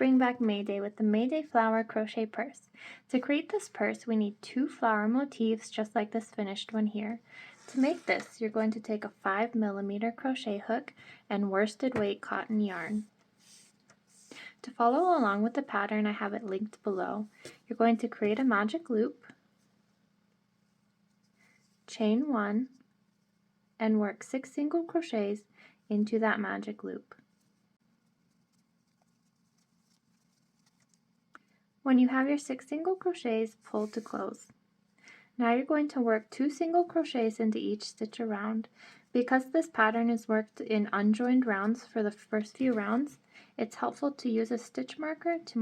bring back May Day with the May Day Flower Crochet Purse. To create this purse, we need 2 flower motifs just like this finished one here. To make this, you're going to take a 5mm crochet hook and worsted weight cotton yarn. To follow along with the pattern, I have it linked below. You're going to create a magic loop, chain 1, and work 6 single crochets into that magic loop. When you have your 6 single crochets, pull to close. Now you're going to work 2 single crochets into each stitch around. Because this pattern is worked in unjoined rounds for the first few rounds, it's helpful to use a stitch marker to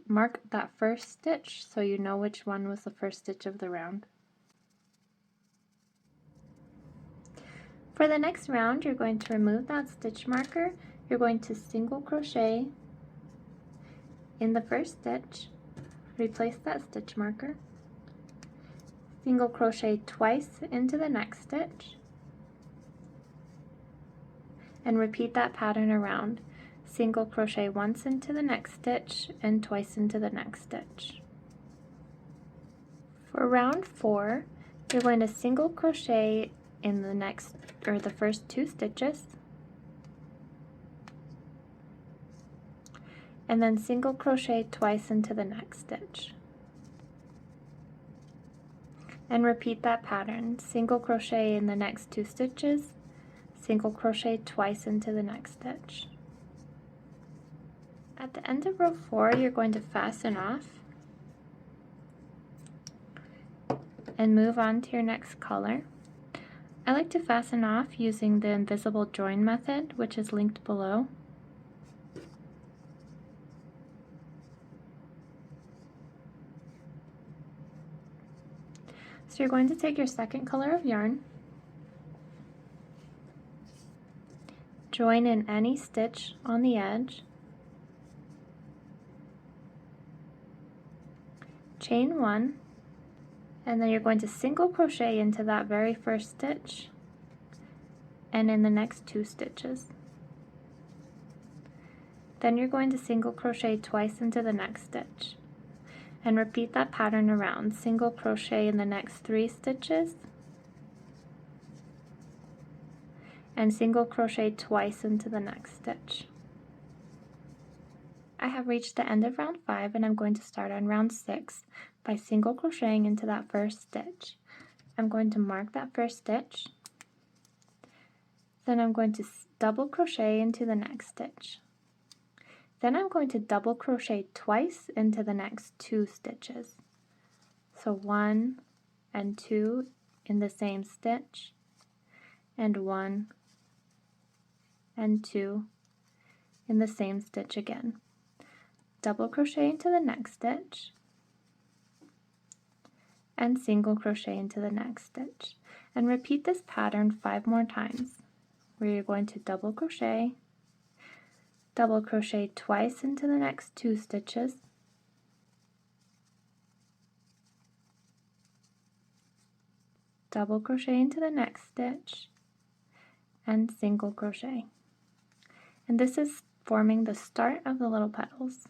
mark that first stitch so you know which one was the first stitch of the round. For the next round, you're going to remove that stitch marker. You're going to single crochet in the first stitch, replace that stitch marker, single crochet twice into the next stitch, and repeat that pattern around. Single crochet once into the next stitch and twice into the next stitch. For round 4, you're going to single crochet in the first 2 stitches, and then single crochet twice into the next stitch. And repeat that pattern. Single crochet in the next 2 stitches, single crochet twice into the next stitch. At the end of row 4, you're going to fasten off and move on to your next color. I like to fasten off using the invisible join method, which is linked below. So you're going to take your second color of yarn, join in any stitch on the edge, chain 1, and then you're going to single crochet into that very first stitch and in the next 2 stitches. Then you're going to single crochet twice into the next stitch and repeat that pattern around. Single crochet in the next 3 stitches and single crochet twice into the next stitch. I have reached the end of round 5 and I'm going to start on round 6 by single crocheting into that first stitch. I'm going to mark that first stitch, then I'm going to double crochet into the next stitch. Then I'm going to double crochet twice into the next 2 stitches. So 1 and 2 in the same stitch, and 1 and 2 in the same stitch again. Double crochet into the next stitch, and single crochet into the next stitch. And repeat this pattern 5 more times, where you're going to double crochet twice into the next 2 stitches, double crochet into the next stitch, and single crochet. And this is forming the start of the little petals.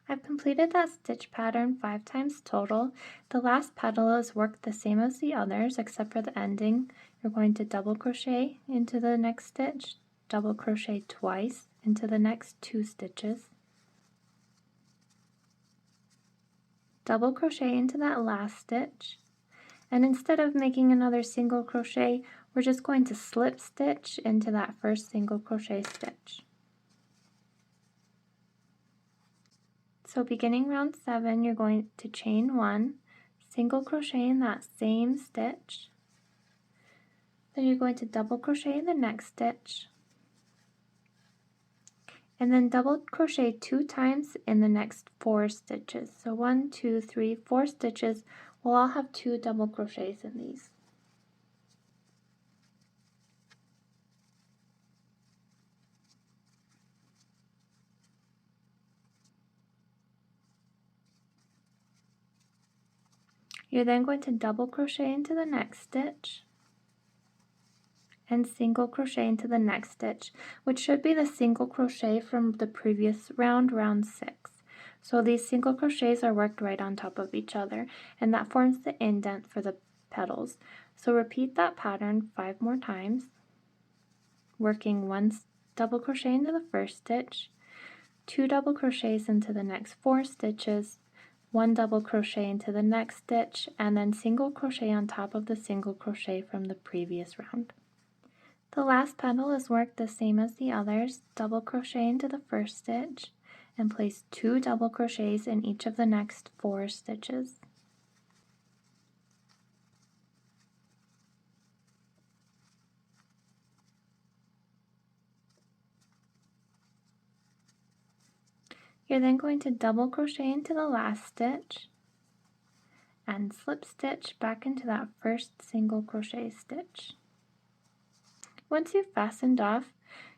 I've completed that stitch pattern 5 times total. The last petal is worked the same as the others except for the ending. You're going to double crochet into the next stitch, double crochet twice into the next 2 stitches, double crochet into that last stitch, and instead of making another single crochet, we're just going to slip stitch into that first single crochet stitch. So beginning round 7, you're going to chain 1, single crochet in that same stitch, then you're going to double crochet in the next stitch, and then double crochet 2 times in the next 4 stitches. So 1, 2, 3, 4 stitches. We'll all have 2 double crochets in these. You're then going to double crochet into the next stitch and single crochet into the next stitch, which should be the single crochet from the previous round, round 6. So these single crochets are worked right on top of each other, and that forms the indent for the petals. So repeat that pattern 5 more times, working 1 double crochet into the first stitch, 2 double crochets into the next 4 stitches, 1 double crochet into the next stitch, and then single crochet on top of the single crochet from the previous round. The last petal is worked the same as the others. Double crochet into the first stitch and place 2 double crochets in each of the next 4 stitches. You're then going to double crochet into the last stitch and slip stitch back into that first single crochet stitch. Once you've fastened off,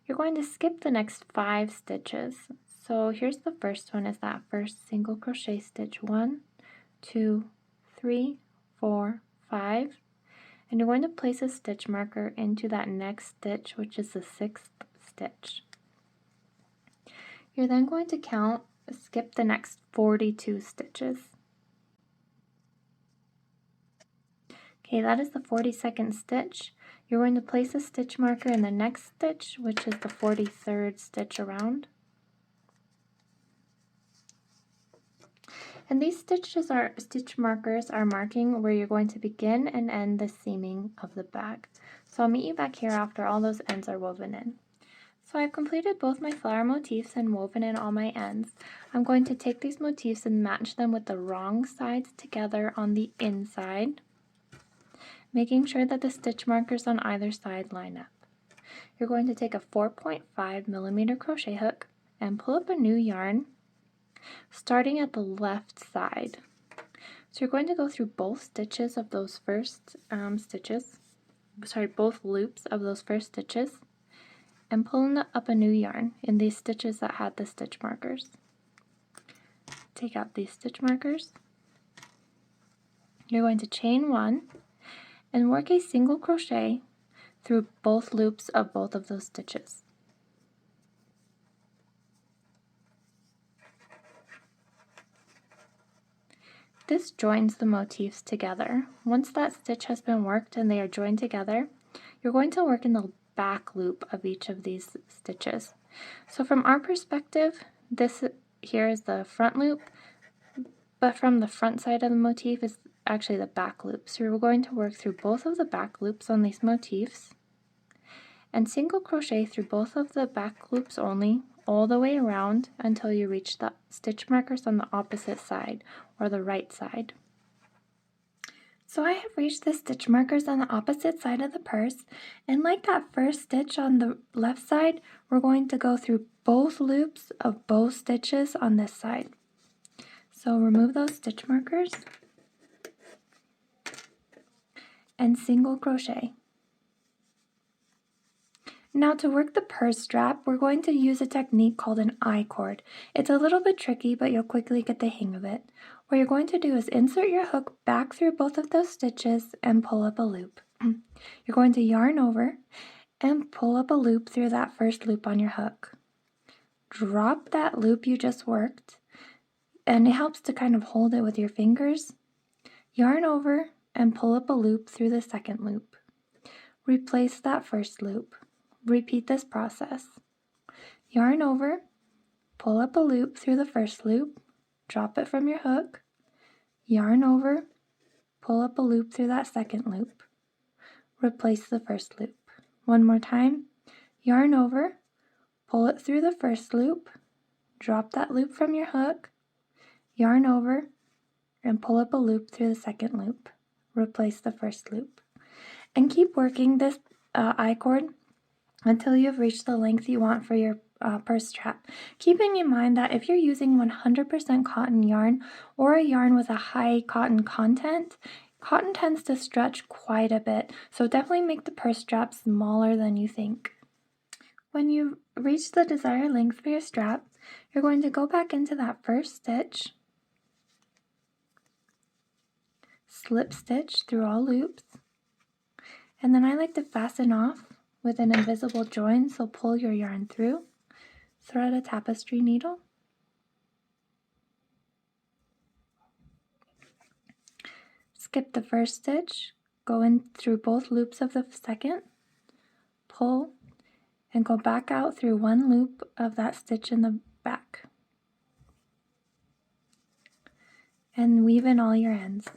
you're going to skip the next 5 stitches. So here's the first one, is that first single crochet stitch, 1, 2, 3, 4, 5, and you're going to place a stitch marker into that next stitch, which is the 6th stitch. You're then going to skip the next 42 stitches. Okay, that is the 42nd stitch. You're going to place a stitch marker in the next stitch, which is the 43rd stitch around. And these stitch markers are marking where you're going to begin and end the seaming of the bag. So I'll meet you back here after all those ends are woven in. So I've completed both my flower motifs and woven in all my ends. I'm going to take these motifs and match them with the wrong sides together on the inside, making sure that the stitch markers on either side line up. You're going to take a 4.5mm crochet hook and pull up a new yarn, starting at the left side. So you're going to go through both stitches of those first both loops of those first stitches, and pulling up a new yarn in these stitches that had the stitch markers. Take out these stitch markers. You're going to chain 1 and work a single crochet through both loops of both of those stitches. This joins the motifs together. Once that stitch has been worked and they are joined together, you're going to work in the back loop of each of these stitches. So from our perspective, this here is the front loop, but from the front side of the motif is actually the back loop. So we're going to work through both of the back loops on these motifs and single crochet through both of the back loops only, all the way around until you reach the stitch markers on the opposite side or the right side. So I have reached the stitch markers on the opposite side of the purse, and like that first stitch on the left side, we're going to go through both loops of both stitches on this side. So remove those stitch markers and single crochet. Now to work the purse strap, we're going to use a technique called an I-cord. It's a little bit tricky, but you'll quickly get the hang of it. What you're going to do is insert your hook back through both of those stitches and pull up a loop. You're going to yarn over and pull up a loop through that first loop on your hook. Drop that loop you just worked, and it helps to kind of hold it with your fingers. Yarn over and pull up a loop through the second loop. Replace that first loop. Repeat this process. Yarn over, pull up a loop through the first loop, drop it from your hook, yarn over, pull up a loop through that second loop, replace the first loop. One more time, yarn over, pull it through the first loop, drop that loop from your hook, yarn over, and pull up a loop through the second loop, replace the first loop. And keep working this I-cord until you've reached the length you want for your purse strap. Keeping in mind that if you're using 100% cotton yarn or a yarn with a high cotton content, cotton tends to stretch quite a bit, so definitely make the purse strap smaller than you think. When you reach the desired length for your strap, you're going to go back into that first stitch, slip stitch through all loops, and then I like to fasten off with an invisible join, so pull your yarn through, thread a tapestry needle, skip the first stitch, go in through both loops of the second, pull, and go back out through one loop of that stitch in the back, and weave in all your ends.